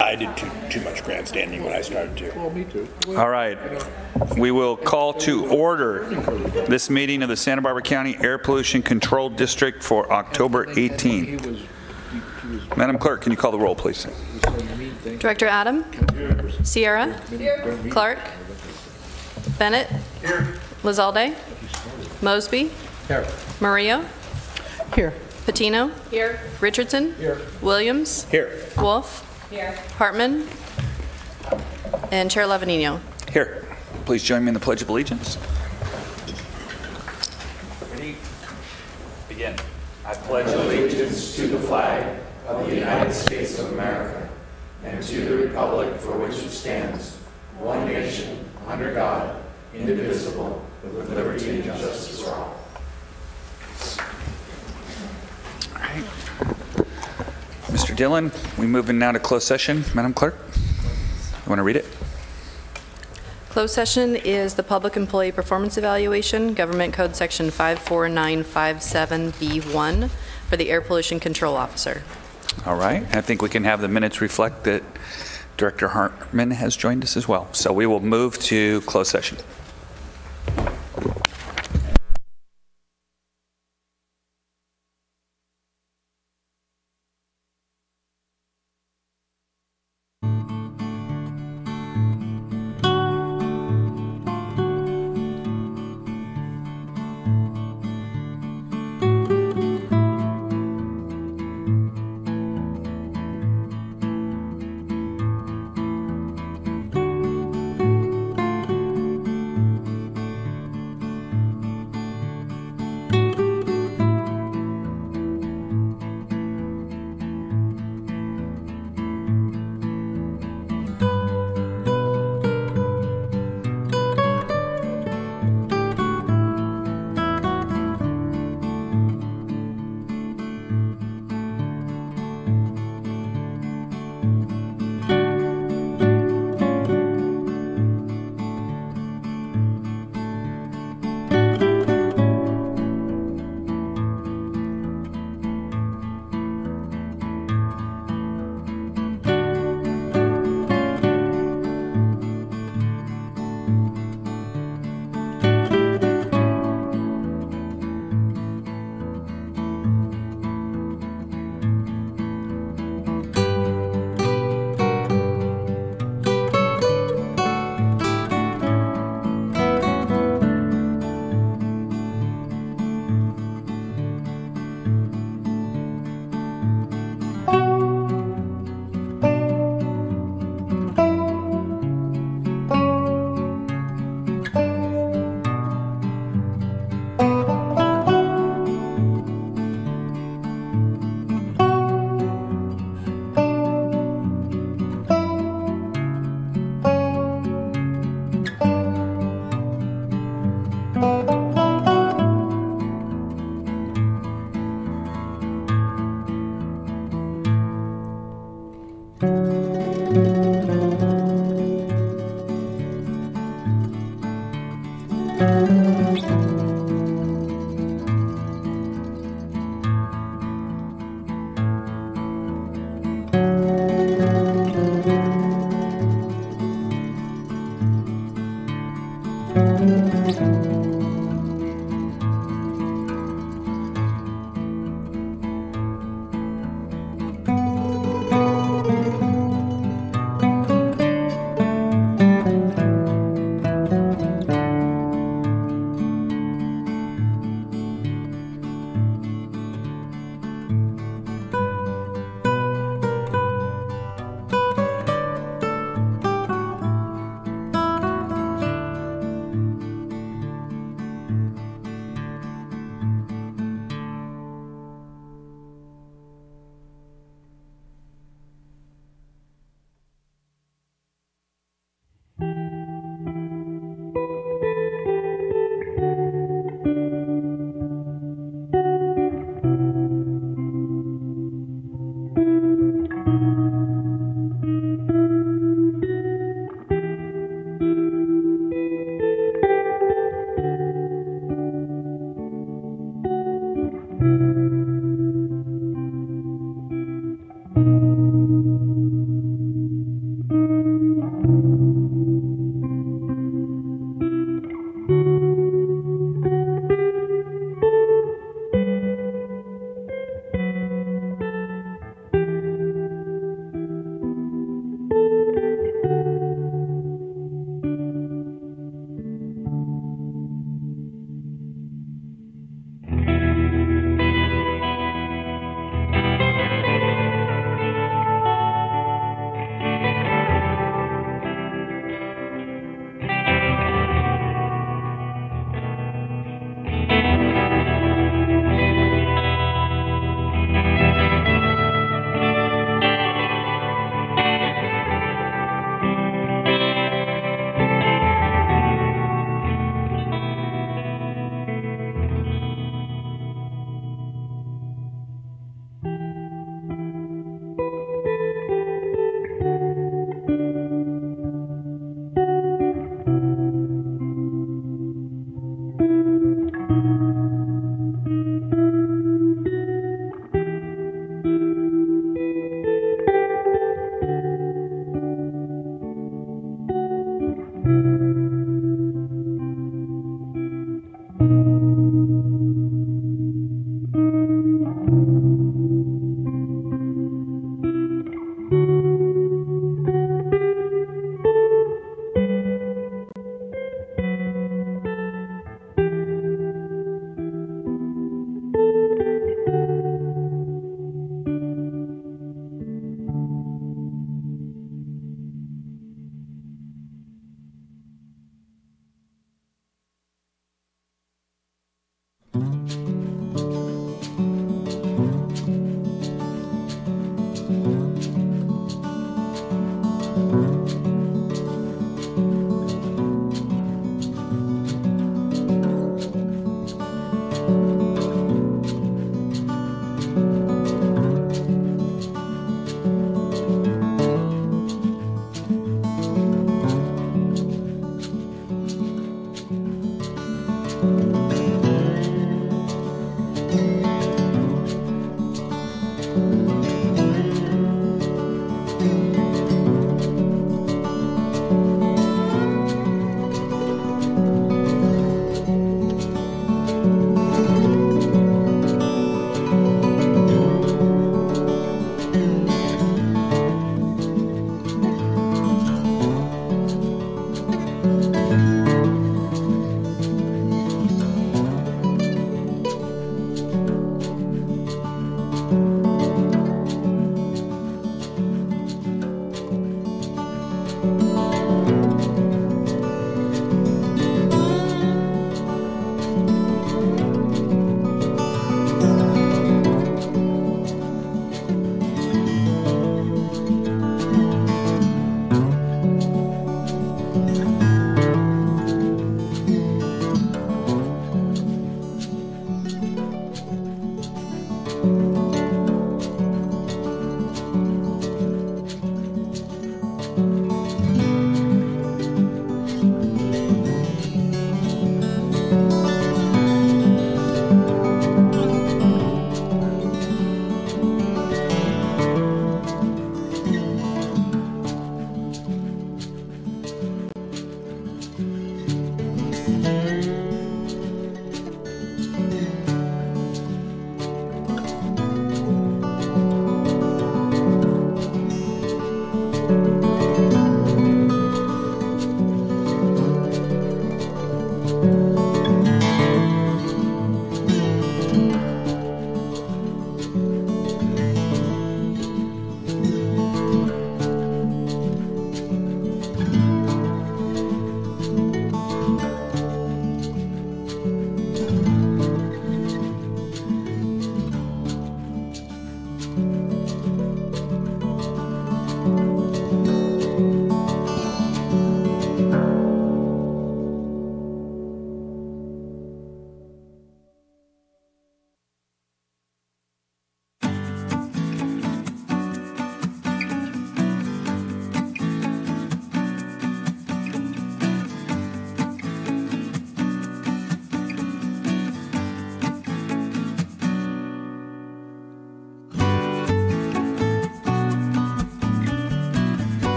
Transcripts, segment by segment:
I did too much grandstanding when I started to. Well, me too. All right. We will call to order this meeting of the Santa Barbara County Air Pollution Control District for October 18th. Madam Clerk, can you call the roll, please? Director Adam? Sierra? Here. Clark? Bennett? Here. Lizalde? Mosby? Here. Murillo? Here. Patino? Here. Richardson? Here. Williams? Here. Wolf? Here. Hartman? And Chair Lavanino. Here. Please join me in the Pledge of Allegiance. Ready? Begin. I pledge allegiance to the flag of the United States of America and to the republic for which it stands, one nation, under God, indivisible, with liberty and justice for all. All right. Mr. Dillon, we move in now to closed session. Madam Clerk, you want to read it? Closed session is the Public Employee Performance Evaluation, Government Code Section 54957B1 for the Air Pollution Control Officer. All right. I think we can have the minutes reflect that Director Hartman has joined us as well. So we will move to closed session.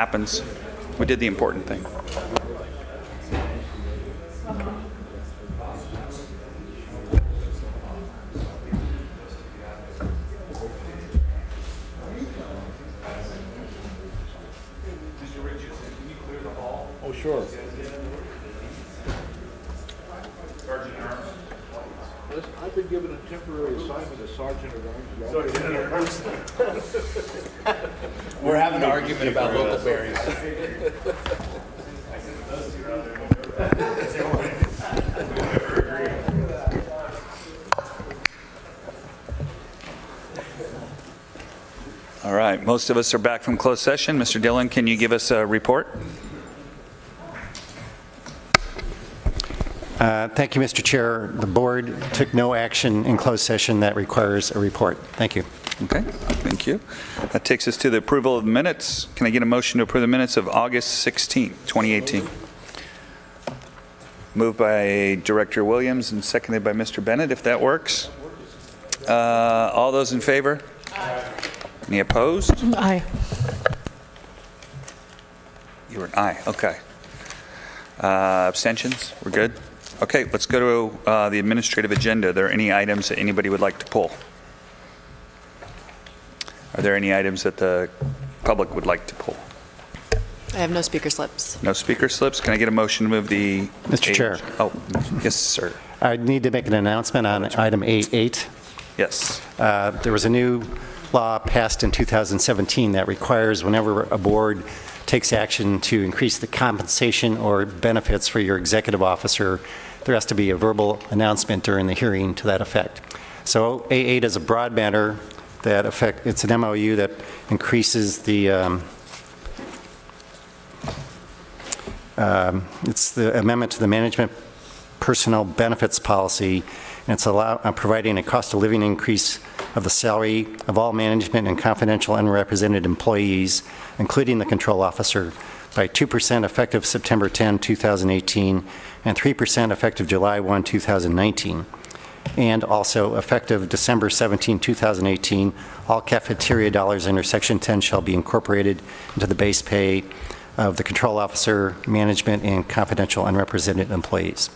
happens. We did the important thing. Oh, sure. I've been given a temporary assignment as Sergeant at Arms. We're having an argument about local berries. All right, most of us are back from closed session. Mr. Dillon, can you give us a report? Thank you, Mr. Chair. The board took no action in closed session that requires a report. Thank you. Okay, thank you. That takes us to the approval of the minutes. Can I get a motion to approve the minutes of August 16th, 2018? Moved by Director Williams and seconded by Mr. Bennett, if that works. All those in favor? Aye. Any opposed? Aye. You were an aye, okay. Abstentions? We're good? Okay, let's go to the administrative agenda. Are there any items that anybody would like to pull? Are there any items that the public would like to pull? I have no speaker slips. No speaker slips. Can I get a motion to move the... Mr. Chair. Oh, yes, sir. I need to make an announcement on item 8.8. Yes. There was a new law passed in 2017 that requires whenever a board takes action to increase the compensation or benefits for your executive officer, there has to be a verbal announcement during the hearing to that effect. So A8 is a broad matter that it's an MOU that increases the, it's the amendment to the management personnel benefits policy, and it's providing a cost of living increase of the salary of all management and confidential unrepresented employees, including the control officer, by 2% effective September 10, 2018, and 3% effective July 1, 2019. And also effective December 17, 2018, all cafeteria dollars under Section 10 shall be incorporated into the base pay of the control officer, management, and confidential unrepresented employees.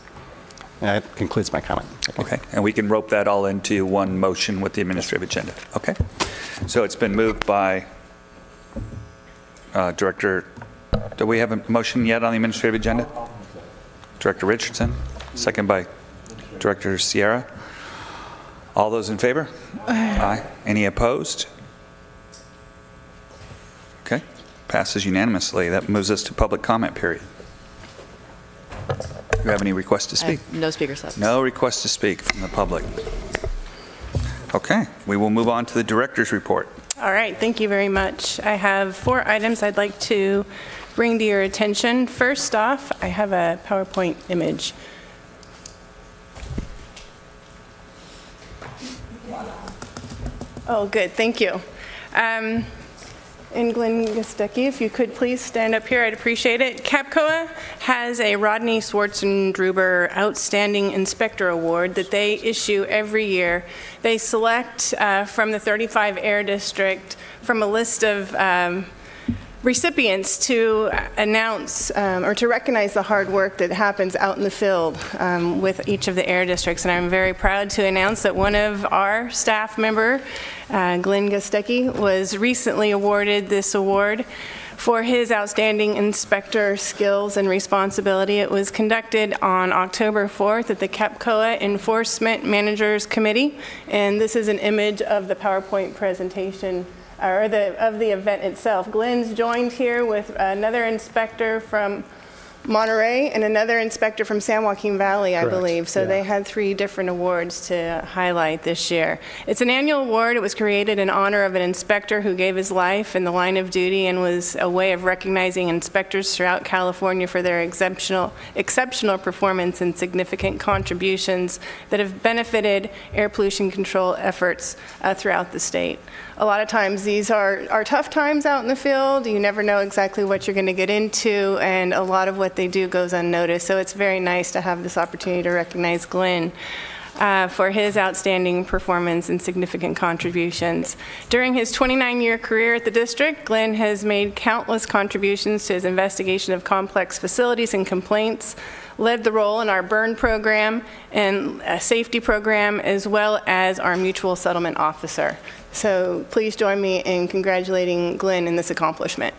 That concludes my comment. Okay, and we can rope that all into one motion with the administrative agenda. Okay, so it's been moved by Director, do we have a motion yet on the administrative agenda? Director Richardson, second by Director Sierra. All those in favor? Aye. Any opposed? Okay, passes unanimously. That moves us to public comment period. Do you have any requests to speak? No speaker slips. No requests to speak from the public. Okay, we will move on to the director's report. All right, thank you very much. I have 4 items I'd like to bring to your attention. First off, I have a PowerPoint image. Oh, good, thank you. And Glenn Gostecki, if you could please stand up here, I'd appreciate it. CAPCOA has a Rodney Schwartzendruber Outstanding Inspector Award that they issue every year. They select from the 35 Air District from a list of recipients to announce or to recognize the hard work that happens out in the field with each of the air districts. And I'm very proud to announce that one of our staff member, Glenn Gostecki, was recently awarded this award for his outstanding inspector skills and responsibility. It was conducted on October 4th at the CAPCOA Enforcement Managers Committee, and this is an image of the PowerPoint presentation or of the event itself. Glenn's joined here with another inspector from Monterey and another inspector from San Joaquin Valley, I believe. So they had 3 different awards to highlight this year. It's an annual award. It was created in honor of an inspector who gave his life in the line of duty and was a way of recognizing inspectors throughout California for their exceptional performance and significant contributions that have benefited air pollution control efforts throughout the state. A lot of times these are tough times out in the field. You never know exactly what you're going to get into, and a lot of what they do goes unnoticed. So it's very nice to have this opportunity to recognize Glenn. for his outstanding performance and significant contributions. During his 29-year career at the district, Glenn has made countless contributions to his investigation of complex facilities and complaints, led the role in our burn program and a safety program, as well as our mutual settlement officer. So please join me in congratulating Glenn in this accomplishment.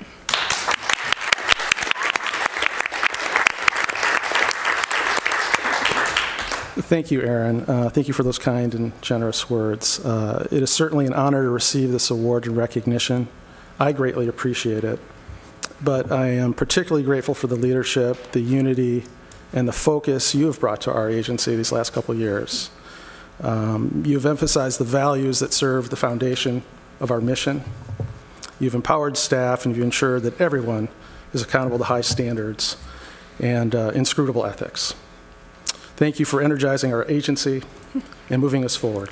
Thank you, Aaron. Thank you for those kind and generous words. It is certainly an honor to receive this award and recognition. I greatly appreciate it, but I am particularly grateful for the leadership, the unity, and the focus you have brought to our agency these last couple of years. You've emphasized the values that serve the foundation of our mission. You've empowered staff, and you've ensured that everyone is accountable to high standards and inscrutable ethics. Thank you for energizing our agency and moving us forward.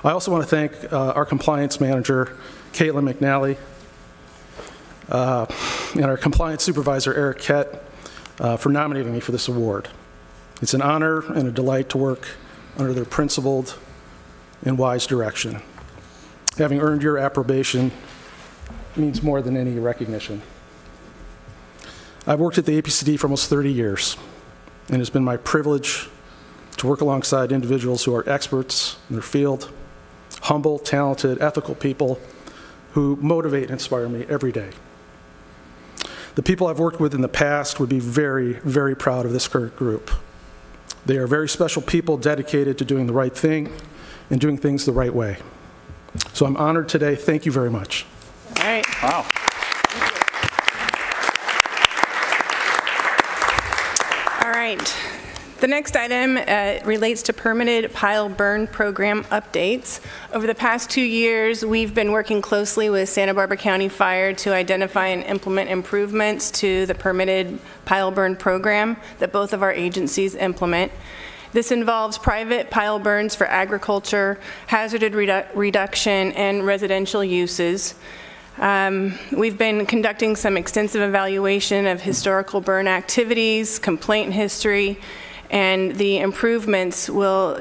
I also want to thank our compliance manager, Caitlin McNally, and our compliance supervisor, Eric Kett, for nominating me for this award. It's an honor and a delight to work under their principled and wise direction. Having earned your approbation means more than any recognition. I've worked at the APCD for almost 30 years. And it's been my privilege to work alongside individuals who are experts in their field, humble, talented, ethical people who motivate and inspire me every day. The people I've worked with in the past would be very, very proud of this current group. They are very special people dedicated to doing the right thing and doing things the right way. So I'm honored today. Thank you very much. All right. Wow. The next item relates to permitted pile burn program updates. Over the past 2 years, we've been working closely with Santa Barbara County Fire to identify and implement improvements to the permitted pile burn program that both of our agencies implement. This involves private pile burns for agriculture, hazard reduction, and residential uses. We've been conducting some extensive evaluation of historical burn activities, complaint history, and the improvements will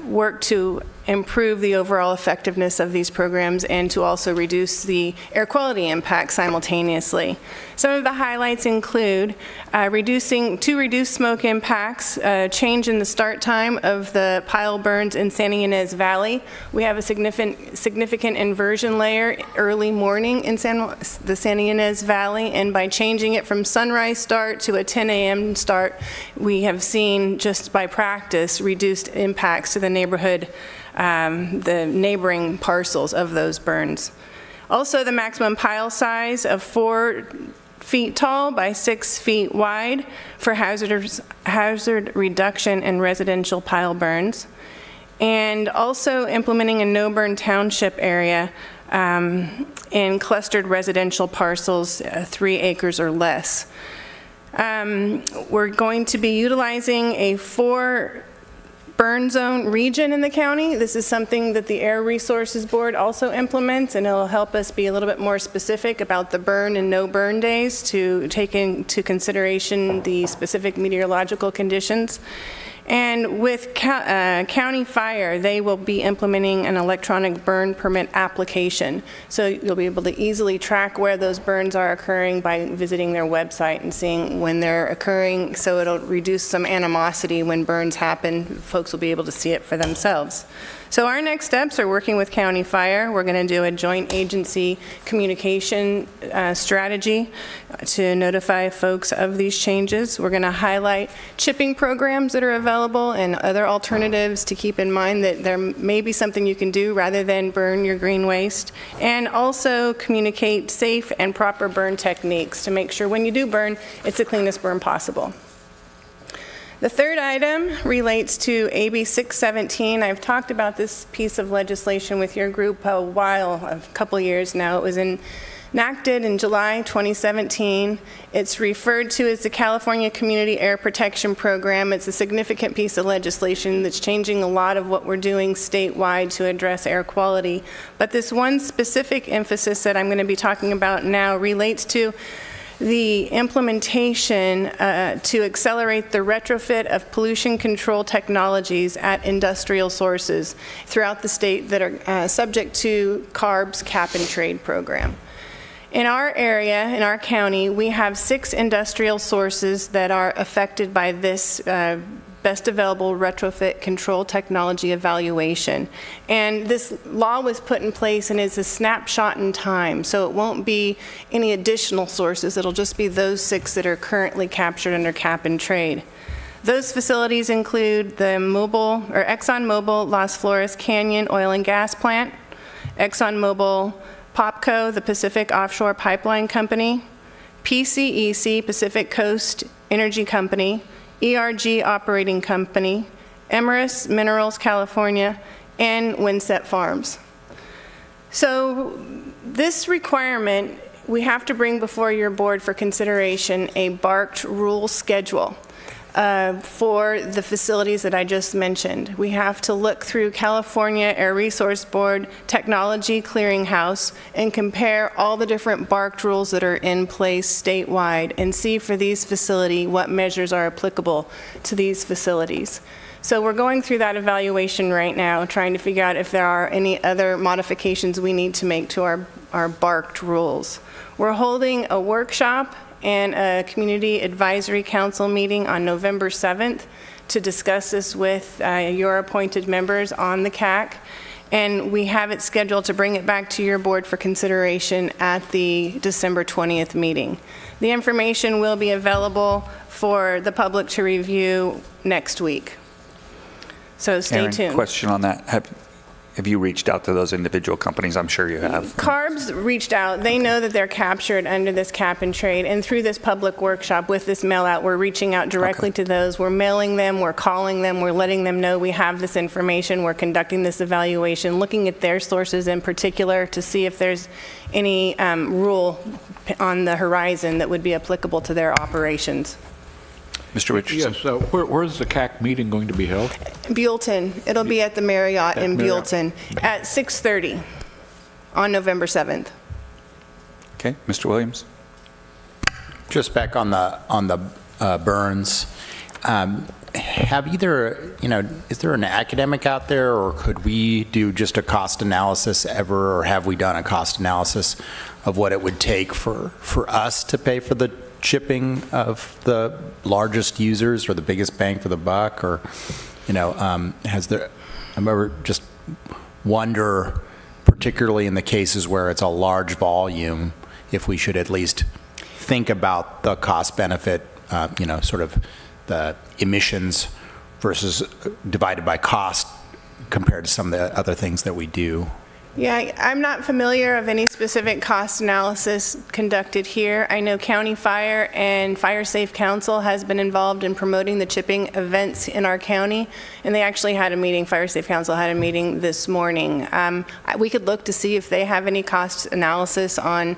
work to improve the overall effectiveness of these programs and to also reduce the air quality impact simultaneously. Some of the highlights include to reduce smoke impacts, change in the start time of the pile burns in Santa Ynez Valley. We have a significant inversion layer early morning in the Santa Ynez Valley, and by changing it from sunrise start to a 10 a.m. start, we have seen, just by practice, reduced impacts to the neighborhood, the neighboring parcels of those burns. Also, the maximum pile size of 4 feet tall by 6 feet wide for hazard reduction in residential pile burns. And also implementing a no-burn township area in clustered residential parcels, 3 acres or less. We're going to be utilizing a 4 burn zone region in the county. This is something that the Air Resources Board also implements, and it'll help us be a little bit more specific about the burn and no burn days to take into consideration the specific meteorological conditions. And with County Fire, they will be implementing an electronic burn permit application. So you'll be able to easily track where those burns are occurring by visiting their website and seeing when they're occurring, so it'll reduce some animosity when burns happen. Folks will be able to see it for themselves. So our next steps are working with County Fire. We're going to do a joint agency communication strategy to notify folks of these changes. We're going to highlight chipping programs that are available and other alternatives to keep in mind that there may be something you can do rather than burn your green waste, and also communicate safe and proper burn techniques to make sure when you do burn, it's the cleanest burn possible. The third item relates to AB 617. I've talked about this piece of legislation with your group a couple years now. It was enacted in July 2017. It's referred to as the California Community Air Protection Program. It's a significant piece of legislation that's changing a lot of what we're doing statewide to address air quality. But this one specific emphasis that I'm going to be talking about now relates to the implementation to accelerate the retrofit of pollution control technologies at industrial sources throughout the state that are subject to CARB's cap and trade program. In our area, in our county, we have 6 industrial sources that are affected by this best available retrofit control technology evaluation. And this law was put in place and is a snapshot in time, so it won't be any additional sources. It'll just be those 6 that are currently captured under cap and trade. Those facilities include the ExxonMobil Las Flores Canyon Oil and Gas Plant, ExxonMobil POPCO, the Pacific Offshore Pipeline Company, PCEC, Pacific Coast Energy Company, ERG Operating Company, Emrys Minerals California, and Windset Farms. So this requirement, we have to bring before your board for consideration a barked rule schedule for the facilities that I just mentioned. We have to look through California Air Resource Board Technology Clearinghouse and compare all the different barked rules that are in place statewide and see for these facilities what measures are applicable to these facilities. So we're going through that evaluation right now, trying to figure out if there are any other modifications we need to make to our barked rules. We're holding a workshop and a community advisory council meeting on November 7th to discuss this with your appointed members on the CAC. And we have it scheduled to bring it back to your board for consideration at the December 20th meeting. The information will be available for the public to review next week. So stay tuned. Question on that. Have you reached out to those individual companies? I'm sure you have. CARB's reached out. They know that they're captured under this cap and trade, and through this public workshop with this mail out, we're reaching out directly to those. We're mailing them, we're calling them, we're letting them know we have this information, we're conducting this evaluation, looking at their sources in particular to see if there's any rule on the horizon that would be applicable to their operations. Mr. Richardson. Yes, where's the CAC meeting going to be held? Buellton. It'll be at the Marriott in Buellton at 6:30 on November 7th. Okay, Mr. Williams. Just back on the burns. Have either, is there an academic out there, or could we do just a cost analysis ever, or have we done a cost analysis of what it would take for us to pay for the chipping of the largest users or the biggest bang for the buck? Or, has there, I remember just wonder, particularly in the cases where it's a large volume, if we should at least think about the cost benefit, sort of the emissions versus divided by cost compared to some of the other things that we do. Yeah, I'm not familiar of any specific cost analysis conducted here. I know County Fire and Fire Safe Council has been involved in promoting the chipping events in our county, and they actually had a meeting, Fire Safe Council had a meeting this morning. We could look to see if they have any cost analysis on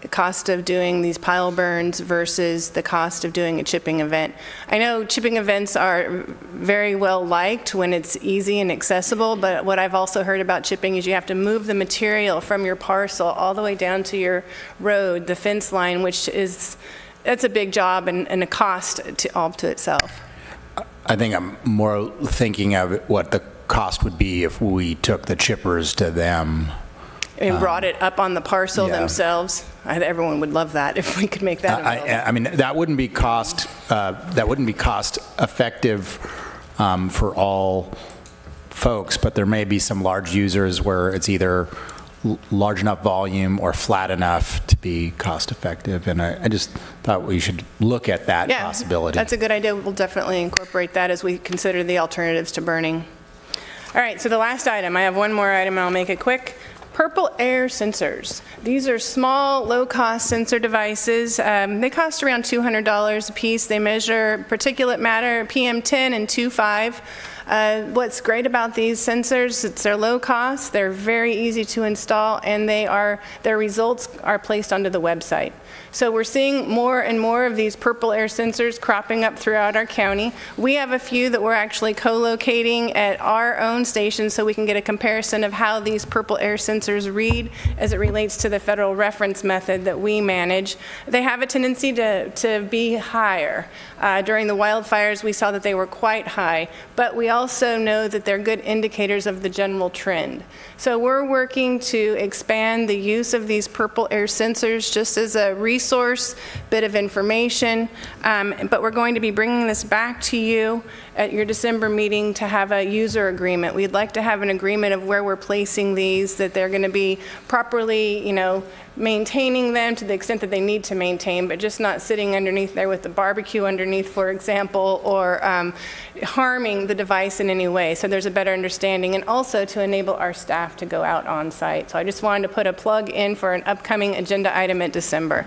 the cost of doing these pile burns versus the cost of doing a chipping event. I know chipping events are very well liked when it's easy and accessible, but what I've also heard about chipping is you have to move the material from your parcel all the way down to your road, the fence line, that's a big job and a cost all to itself. I think I'm more thinking of what the cost would be if we took the chippers to them. And brought it up on the parcel themselves. Everyone would love that if we could make that available. I mean, that wouldn't be cost effective for all folks, but there may be some large users where it's either large enough volume or flat enough to be cost effective. And I just thought we should look at that possibility. That's a good idea. We'll definitely incorporate that as we consider the alternatives to burning. All right, so the last item, I have one more item and I'll make it quick. Purple air sensors. These are small, low-cost sensor devices. They cost around $200 a piece. They measure particulate matter, PM10 and 2.5. What's great about these sensors, they're low cost, they're very easy to install, and their results are placed onto the website. So we're seeing more and more of these purple air sensors cropping up throughout our county. We have a few that we're actually co-locating at our own stations so we can get a comparison of how these purple air sensors read as it relates to the federal reference method that we manage. They have a tendency to be higher. During the wildfires, we saw that they were quite high, but we also know that they're good indicators of the general trend. So we're working to expand the use of these purple air sensors just as a resource, bit of information, but we're going to be bringing this back to you at your December meeting to have a user agreement. We'd like to have an agreement of where we're placing these, that they're going to be properly, maintaining them to the extent that they need to maintain, but just not sitting underneath there with the barbecue underneath, for example, or harming the device in any way. So there's a better understanding, and also to enable our staff to go out on site. So I just wanted to put a plug in for an upcoming agenda item in December. Are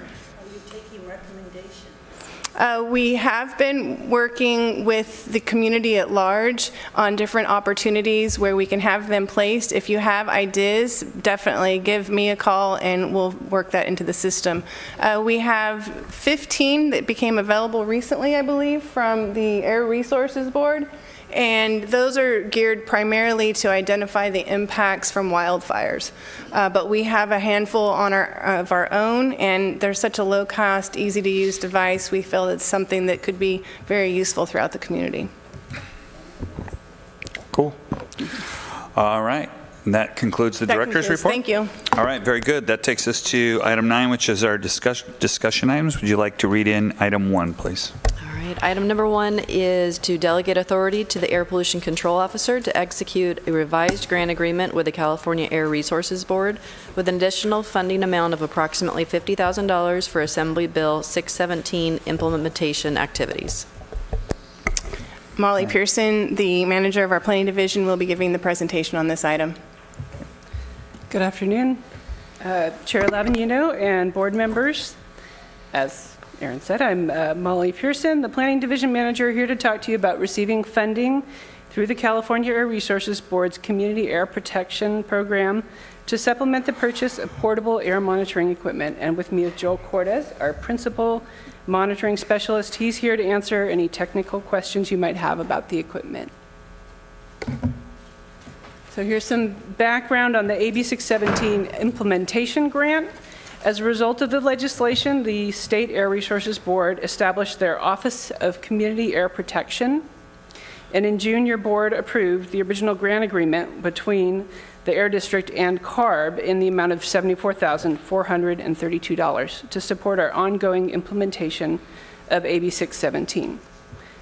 you taking recommendations? We have been working with the community at large on different opportunities where we can have them placed. If you have ideas, definitely give me a call and we'll work that into the system. We have 15 that became available recently, I believe, from the Air Resources Board. And those are geared primarily to identify the impacts from wildfires. But we have a handful of our own, and they're such a low-cost, easy-to-use device, we feel it's something that could be very useful throughout the community. Cool. All right. And that concludes the director's report? Thank you. All right, very good. That takes us to item 9, which is our discussion items. Would you like to read in item 1, please? All right, item number 1 is to delegate authority to the Air Pollution Control Officer to execute a revised grant agreement with the California Air Resources Board with an additional funding amount of approximately $50,000 for Assembly Bill 617 implementation activities. Molly Pearson, the manager of our planning division, will be giving the presentation on this item. Good afternoon, Chair Lavanino and board members. As Aaron said, I'm Molly Pearson, the Planning Division Manager, here to talk to you about receiving funding through the California Air Resources Board's Community Air Protection Program to supplement the purchase of portable air monitoring equipment. And with me is Joel Cortez, our Principal Monitoring Specialist. He's here to answer any technical questions you might have about the equipment. So here's some background on the AB 617 implementation grant. As a result of the legislation, the State Air Resources Board established their Office of Community Air Protection. And in June, your board approved the original grant agreement between the Air District and CARB in the amount of $74,432 to support our ongoing implementation of AB 617.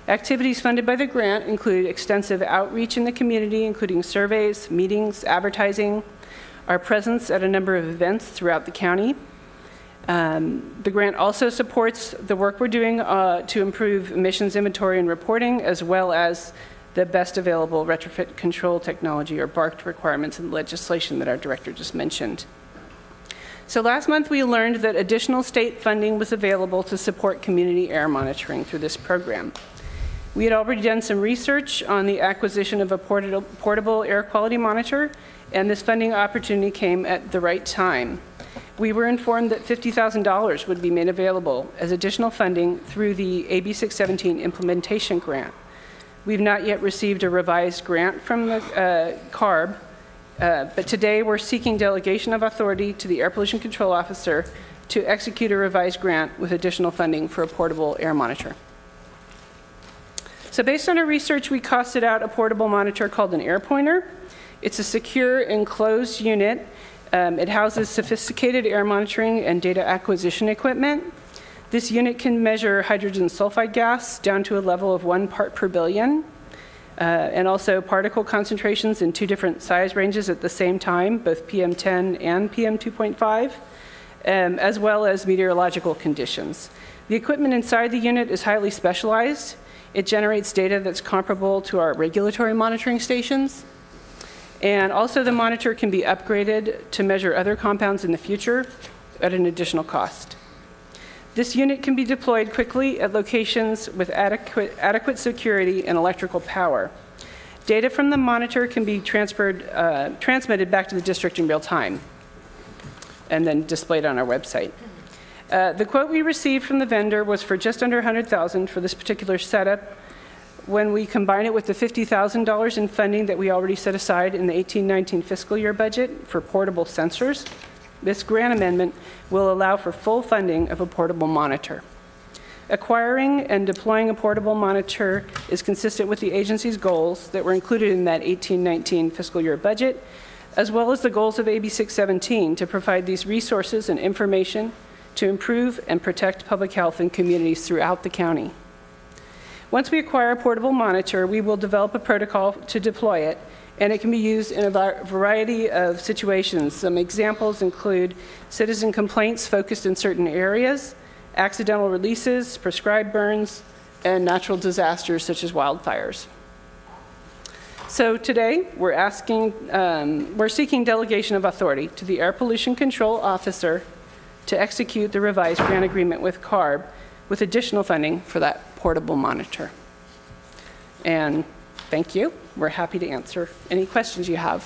Activities funded by the grant include extensive outreach in the community, including surveys, meetings, advertising, our presence at a number of events throughout the county. The grant also supports the work we're doing to improve emissions inventory and reporting, as well as the best available retrofit control technology, or BARC requirements in the legislation that our director just mentioned. So last month we learned that additional state funding was available to support community air monitoring through this program. We had already done some research on the acquisition of a portable air quality monitor, and this funding opportunity came at the right time. We were informed that $50,000 would be made available as additional funding through the AB 617 implementation grant. We've not yet received a revised grant from the CARB, but today we're seeking delegation of authority to the Air Pollution Control Officer to execute a revised grant with additional funding for a portable air monitor. So based on our research, we costed out a portable monitor called an air pointer. It's a secure enclosed unit. It houses sophisticated air monitoring and data acquisition equipment. This unit can measure hydrogen sulfide gas down to a level of 1 part per billion, and also particle concentrations in 2 different size ranges at the same time, both PM10 and PM2.5, as well as meteorological conditions. The equipment inside the unit is highly specialized. It generates data that's comparable to our regulatory monitoring stations. And also the monitor can be upgraded to measure other compounds in the future at an additional cost. This unit can be deployed quickly at locations with adequate security and electrical power. Data from the monitor can be transmitted back to the district in real time and then displayed on our website. The quote we received from the vendor was for just under $100,000 for this particular setup. When we combine it with the $50,000 in funding that we already set aside in the 18-19 fiscal year budget for portable sensors, this grant amendment will allow for full funding of a portable monitor. Acquiring and deploying a portable monitor is consistent with the agency's goals that were included in that 18-19 fiscal year budget, as well as the goals of AB 617 to provide these resources and information to improve and protect public health in communities throughout the county. Once we acquire a portable monitor, we will develop a protocol to deploy it, and it can be used in a variety of situations. Some examples include citizen complaints focused in certain areas, accidental releases, prescribed burns, and natural disasters such as wildfires. So today, we're seeking delegation of authority to the Air Pollution Control Officer to execute the revised grant agreement with CARB with additional funding for that portable monitor. And thank you. We're happy to answer any questions you have.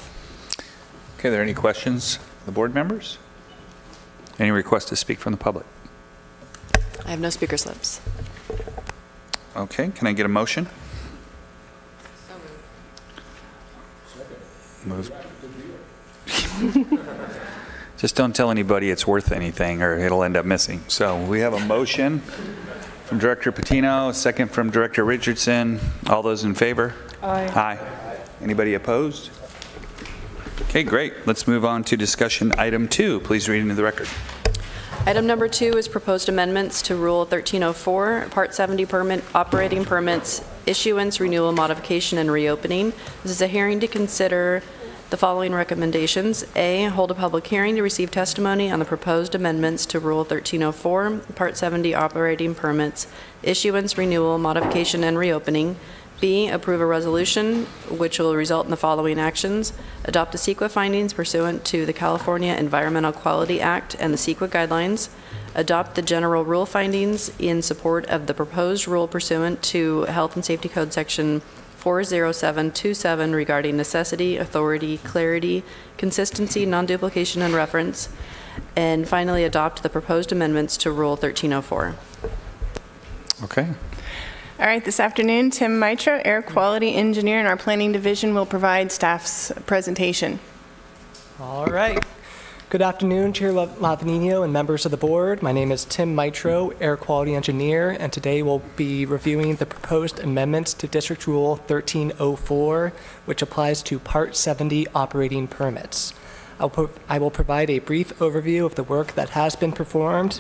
Okay, are there any questions, the board members? Any requests to speak from the public? I have no speaker slips. Okay, can I get a motion? Moved. Just don't tell anybody it's worth anything or it'll end up missing. So we have a motion from Director Patino, a second from Director Richardson. All those in favor? Aye. Aye. Anybody opposed? Okay, great. Let's move on to discussion item 2. Please read into the record. Item number 2 is proposed amendments to Rule 1304, Part 70 permit, operating permits, issuance, renewal, modification, and reopening. This is a hearing to consider the following recommendations. A, hold a public hearing to receive testimony on the proposed amendments to Rule 1304, Part 70 operating permits, issuance, renewal, modification, and reopening. B, approve a resolution which will result in the following actions. Adopt the CEQA findings pursuant to the California Environmental Quality Act and the CEQA guidelines. Adopt the general rule findings in support of the proposed rule pursuant to Health and Safety Code Section 40727 regarding necessity, authority, clarity, consistency, non-duplication, and reference. And finally, adopt the proposed amendments to Rule 1304. Okay. All right, this afternoon, Tim Mitro, Air Quality Engineer in our Planning Division, will provide staff's presentation. All right. Good afternoon, Chair Lavanino and members of the board. My name is Tim Mitro, Air Quality Engineer, and today we'll be reviewing the proposed amendments to District Rule 1304, which applies to Part 70 operating permits. I will provide a brief overview of the work that has been performed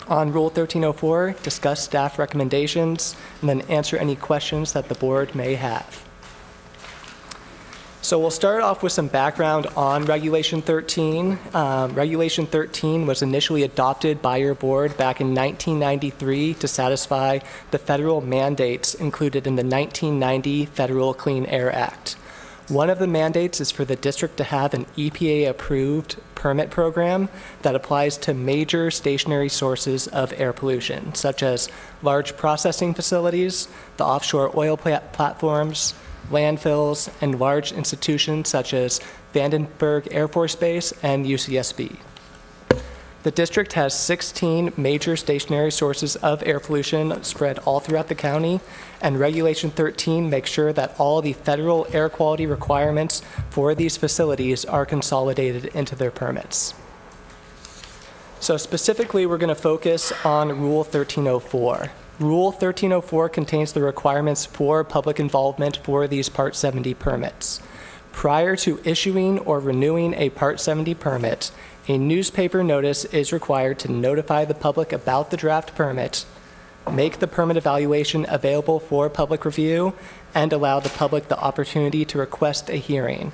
on Rule 1304, discuss staff recommendations, and then answer any questions that the board may have. So we'll start off with some background on Regulation 13. Regulation 13 was initially adopted by your board back in 1993 to satisfy the federal mandates included in the 1990 Federal Clean Air Act. One of the mandates is for the district to have an EPA-approved permit program that applies to major stationary sources of air pollution, such as large processing facilities, the offshore oil platforms, landfills, and large institutions such as Vandenberg Air Force Base and UCSB. The district has 16 major stationary sources of air pollution spread all throughout the county, and Regulation 13 makes sure that all the federal air quality requirements for these facilities are consolidated into their permits. So specifically, we're going to focus on Rule 1304. Rule 1304 contains the requirements for public involvement for these Part 70 permits. Prior to issuing or renewing a Part 70 permit, a newspaper notice is required to notify the public about the draft permit, make the permit evaluation available for public review, and allow the public the opportunity to request a hearing.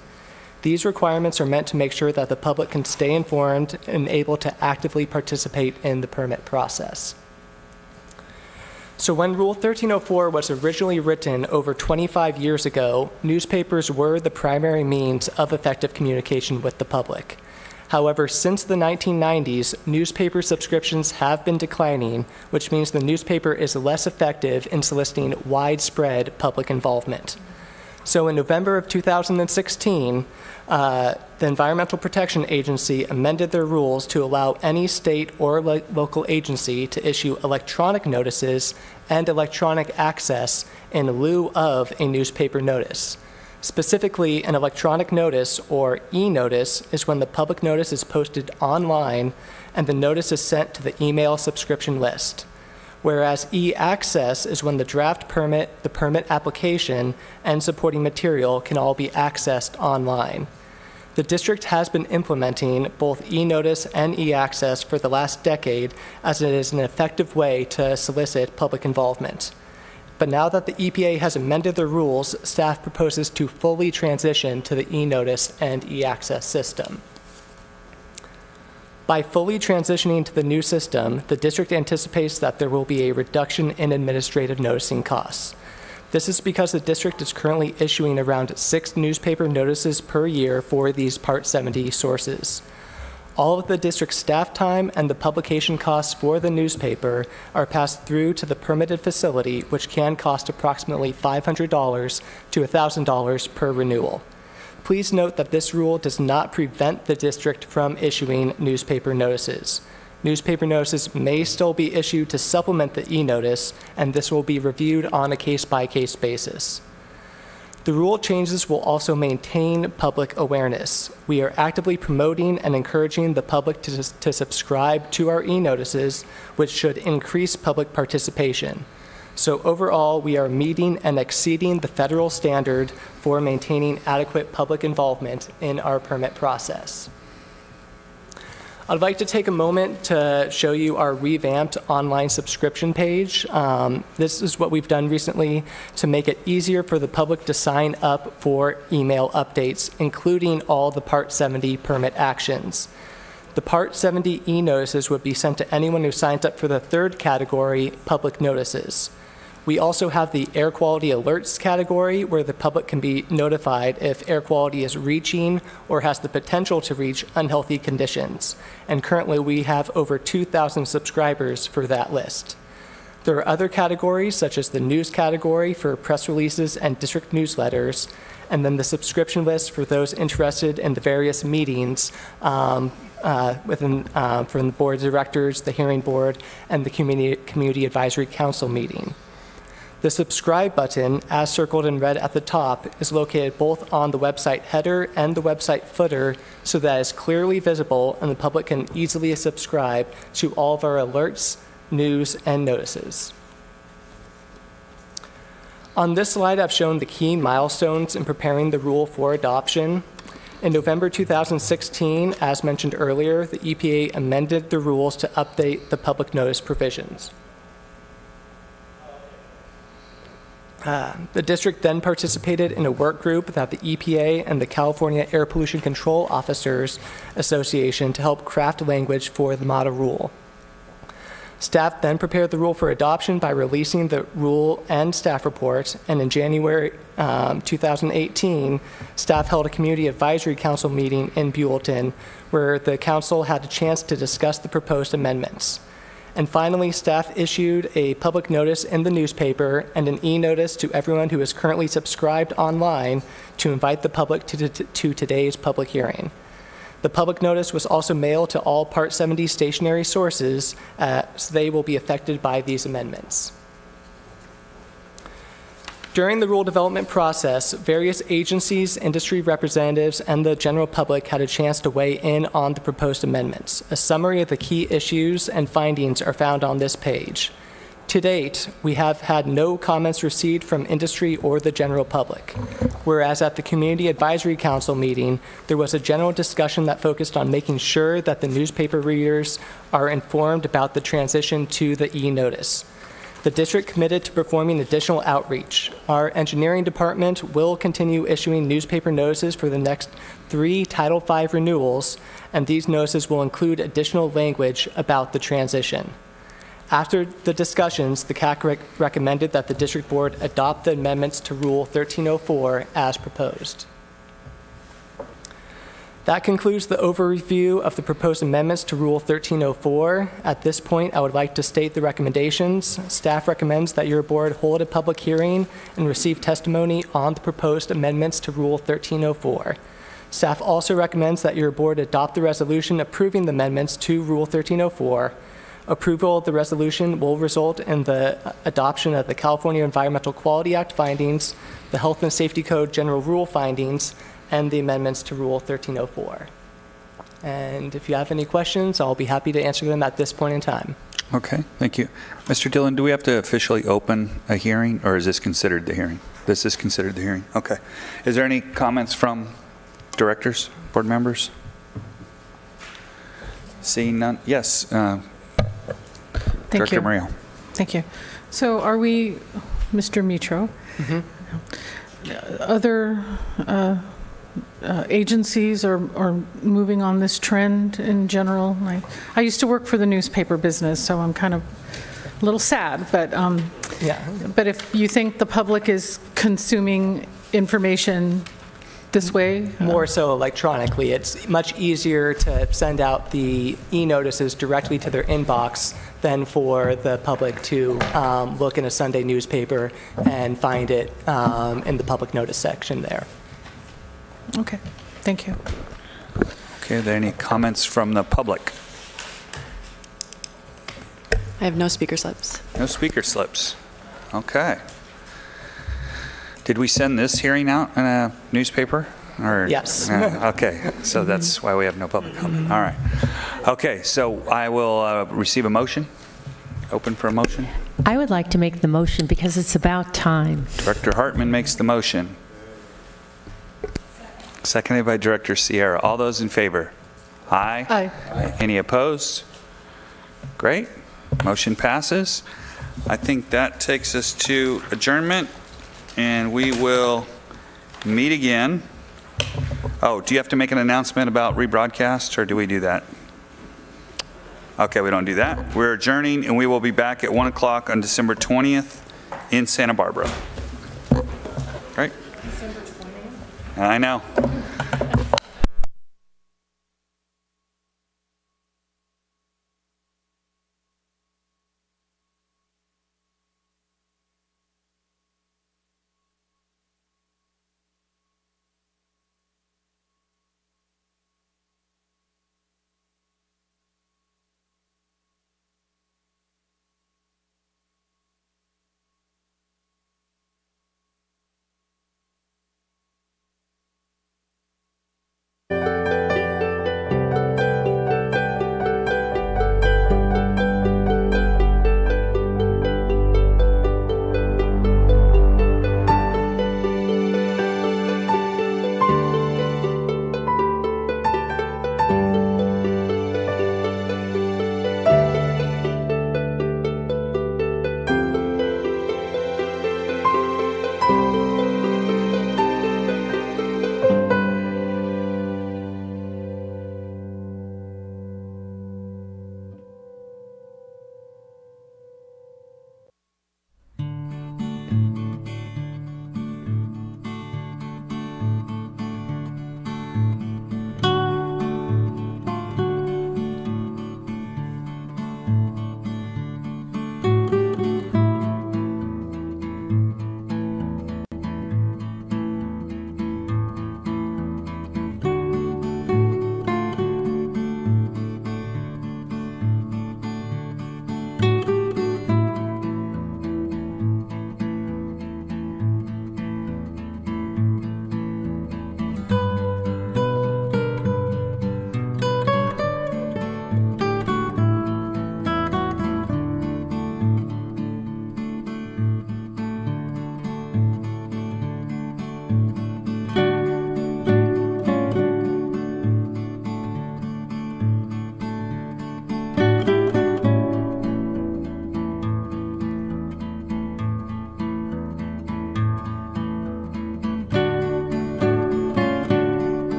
These requirements are meant to make sure that the public can stay informed and able to actively participate in the permit process. So when Rule 1304 was originally written over 25 years ago, newspapers were the primary means of effective communication with the public. However, since the 1990s, newspaper subscriptions have been declining, which means the newspaper is less effective in soliciting widespread public involvement. So in November of 2016, the Environmental Protection Agency amended their rules to allow any state or local agency to issue electronic notices and electronic access in lieu of a newspaper notice. Specifically, an electronic notice, or e-notice, is when the public notice is posted online and the notice is sent to the email subscription list. Whereas e-access is when the draft permit, the permit application, and supporting material can all be accessed online. The district has been implementing both e-notice and e-access for the last decade, as it is an effective way to solicit public involvement. But now that the EPA has amended the rules, staff proposes to fully transition to the e-notice and e-access system. By fully transitioning to the new system, the district anticipates that there will be a reduction in administrative noticing costs. This is because the district is currently issuing around 6 newspaper notices per year for these Part 70 sources. All of the district's staff time and the publication costs for the newspaper are passed through to the permitted facility, which can cost approximately $500 to $1,000 per renewal. Please note that this rule does not prevent the district from issuing newspaper notices. Newspaper notices may still be issued to supplement the e-notice, and this will be reviewed on a case-by-case basis. The rule changes will also maintain public awareness. We are actively promoting and encouraging the public to subscribe to our e-notices, which should increase public participation. So overall, we are meeting and exceeding the federal standard for maintaining adequate public involvement in our permit process. I'd like to take a moment to show you our revamped online subscription page. This is what we've done recently to make it easier for the public to sign up for email updates, including all the Part 70 permit actions. The Part 70 e-notices would be sent to anyone who signs up for the third category, public notices. We also have the air quality alerts category, where the public can be notified if air quality is reaching or has the potential to reach unhealthy conditions. And currently we have over 2,000 subscribers for that list. There are other categories, such as the news category for press releases and district newsletters, and then the subscription list for those interested in the various meetings from the board of directors, the hearing board, and the community advisory council meeting. The subscribe button, as circled in red at the top, is located both on the website header and the website footer, so that it's clearly visible and the public can easily subscribe to all of our alerts, news, and notices. On this slide, I've shown the key milestones in preparing the rule for adoption. In November 2016, as mentioned earlier, the EPA amended the rules to update the public notice provisions. The district then participated in a work group that the EPA and the California Air Pollution Control Officers Association to help craft language for the model rule. Staff then prepared the rule for adoption by releasing the rule and staff report, and in January 2018, staff held a community advisory council meeting in Buellton, where the council had a chance to discuss the proposed amendments. And finally, staff issued a public notice in the newspaper and an e-notice to everyone who is currently subscribed online to invite the public to today's public hearing. The public notice was also mailed to all Part 70 stationary sources, so they will be affected by these amendments. During the rule development process, various agencies, industry representatives, and the general public had a chance to weigh in on the proposed amendments. A summary of the key issues and findings are found on this page. To date, we have had no comments received from industry or the general public, whereas at the Community Advisory Council meeting, there was a general discussion that focused on making sure that the newspaper readers are informed about the transition to the e-notice. The district committed to performing additional outreach. Our engineering department will continue issuing newspaper notices for the next 3 Title V renewals, and these notices will include additional language about the transition. After the discussions, the CAC recommended that the district board adopt the amendments to Rule 1304 as proposed. That concludes the overview of the proposed amendments to Rule 1304. At this point, I would like to state the recommendations. Staff recommends that your board hold a public hearing and receive testimony on the proposed amendments to Rule 1304. Staff also recommends that your board adopt the resolution approving the amendments to Rule 1304. Approval of the resolution will result in the adoption of the California Environmental Quality Act findings, the Health and Safety Code General Rule findings, and the amendments to Rule 1304. And if you have any questions, I'll be happy to answer them at this point in time. Okay, thank you. Mr. Dillon, do we have to officially open a hearing, or is this considered the hearing? This is considered the hearing. Okay. Is there any comments from directors, board members? Seeing none? Yes. Director Murillo. Thank you. So are we, Mr. Mitro, other agencies are moving on this trend in general? I used to work for the newspaper business, so I'm kind of a little sad, but but if you think the public is consuming information this way? More so electronically. It's much easier to send out the e-notices directly to their inbox than for the public to look in a Sunday newspaper and find it in the public notice section there. Okay, thank you. Okay, are there any comments from the public? I have no speaker slips. No speaker slips. Okay. Did we send this hearing out in a newspaper? Or, yes. Okay, so that's why we have no public comment. All right. Okay, so I will receive a motion. Open for a motion. I would like to make the motion because it's about time. Director Hartman makes the motion. Seconded by Director Sierra. All those in favor? Aye. Aye. Any opposed? Great. Motion passes. I think that takes us to adjournment, and we will meet again. Oh, do you have to make an announcement about rebroadcast, or do we do that? Okay, we don't do that. We're adjourning, and we will be back at 1 o'clock on December 20th in Santa Barbara. Right? December 20th? I know.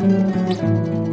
you.